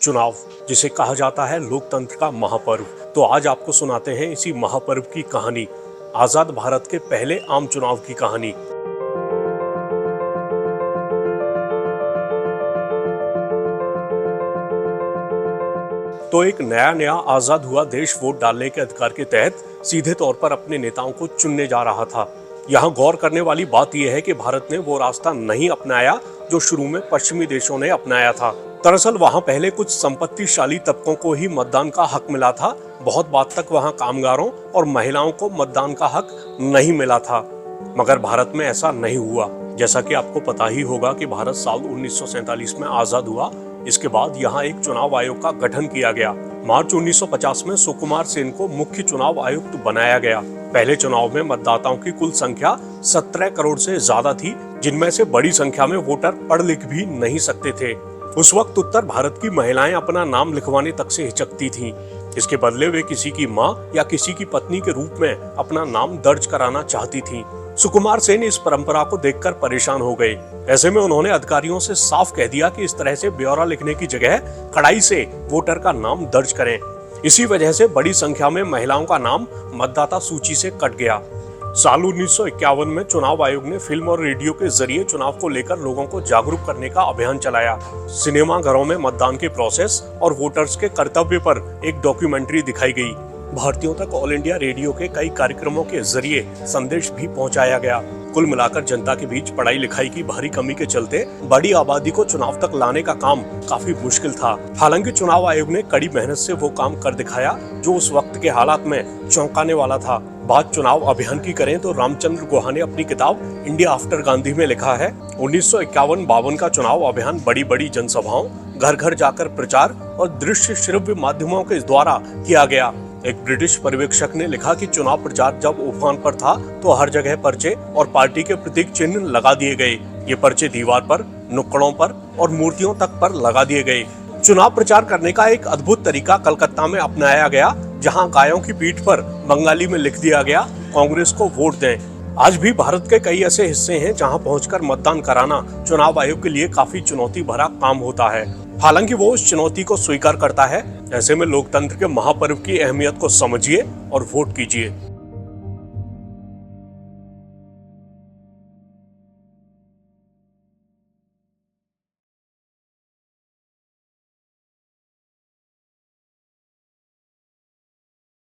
चुनाव, जिसे कहा जाता है लोकतंत्र का महापर्व। तो आज आपको सुनाते हैं इसी महापर्व की कहानी, आजाद भारत के पहले आम चुनाव की कहानी। तो एक नया आजाद हुआ देश वोट डालने के अधिकार के तहत सीधे तौर पर अपने नेताओं को चुनने जा रहा था। यहाँ गौर करने वाली बात यह है कि भारत ने वो रास्ता नहीं अपनाया जो शुरू में पश्चिमी देशों ने अपनाया था। दरअसल वहाँ पहले कुछ संपत्तिशाली तबकों को ही मतदान का हक मिला था। बहुत बात तक वहाँ कामगारों और महिलाओं को मतदान का हक नहीं मिला था। मगर भारत में ऐसा नहीं हुआ। जैसा कि आपको पता ही होगा कि भारत साल 1947 में आजाद हुआ। इसके बाद यहाँ एक चुनाव आयोग का गठन किया गया। मार्च 1950 में सुकुमार सेन को मुख्य चुनाव आयुक्त बनाया गया। पहले चुनाव में मतदाताओं की कुल संख्या 17 करोड़ से ज्यादा थी, जिनमें से बड़ी संख्या में वोटर पढ़ लिख भी नहीं सकते थे। उस वक्त उत्तर भारत की महिलाएं अपना नाम लिखवाने तक से हिचकती थीं। इसके बदले वे किसी की मां या किसी की पत्नी के रूप में अपना नाम दर्ज कराना चाहती थीं। सुकुमार सेन इस परंपरा को देखकर परेशान हो गए। ऐसे में उन्होंने अधिकारियों से साफ कह दिया कि इस तरह से ब्यौरा लिखने की जगह कड़ाई से वोटर का नाम दर्ज करें। इसी वजह से बड़ी संख्या में महिलाओं का नाम मतदाता सूची से कट गया। साल 1951 में चुनाव आयोग ने फिल्म और रेडियो के जरिए चुनाव को लेकर लोगों को जागरूक करने का अभियान चलाया। सिनेमा घरों में मतदान के प्रोसेस और वोटर्स के कर्तव्य पर एक डॉक्यूमेंट्री दिखाई गई। भारतीयों तक ऑल इंडिया रेडियो के कई कार्यक्रमों के जरिए संदेश भी पहुंचाया गया। कुल मिलाकर जनता के बीच पढ़ाई लिखाई की भारी कमी के चलते बड़ी आबादी को चुनाव तक लाने का काम काफी मुश्किल था। हालांकि चुनाव आयोग ने कड़ी मेहनत से वो काम कर दिखाया जो उस वक्त के हालात में चौंकाने वाला था। बात चुनाव अभियान की करें तो रामचंद्र गुहा ने अपनी किताब इंडिया आफ्टर गांधी में लिखा है, 1951-52 का चुनाव अभियान बड़ी बड़ी जनसभाओं, घर घर जाकर प्रचार और दृश्य श्रव्य माध्यमों के द्वारा किया गया। एक ब्रिटिश पर्यवेक्षक ने लिखा कि चुनाव प्रचार जब उफान पर था तो हर जगह पर्चे और पार्टी के प्रतीक चिन्ह लगा दिए गए। ये पर्चे दीवार पर, नुक्कड़ों पर और मूर्तियों तक पर लगा दिए गए। चुनाव प्रचार करने का एक अद्भुत तरीका कलकत्ता में अपनाया गया, जहां गायों की पीठ पर बंगाली में लिख दिया गया, कांग्रेस को वोट दें। आज भी भारत के कई ऐसे हिस्से हैं जहां पहुंचकर मतदान कराना चुनाव आयोग के लिए काफी चुनौती भरा काम होता है। हालांकि वो उस चुनौती को स्वीकार करता है। ऐसे में लोकतंत्र के महापर्व की अहमियत को समझिए और वोट कीजिए।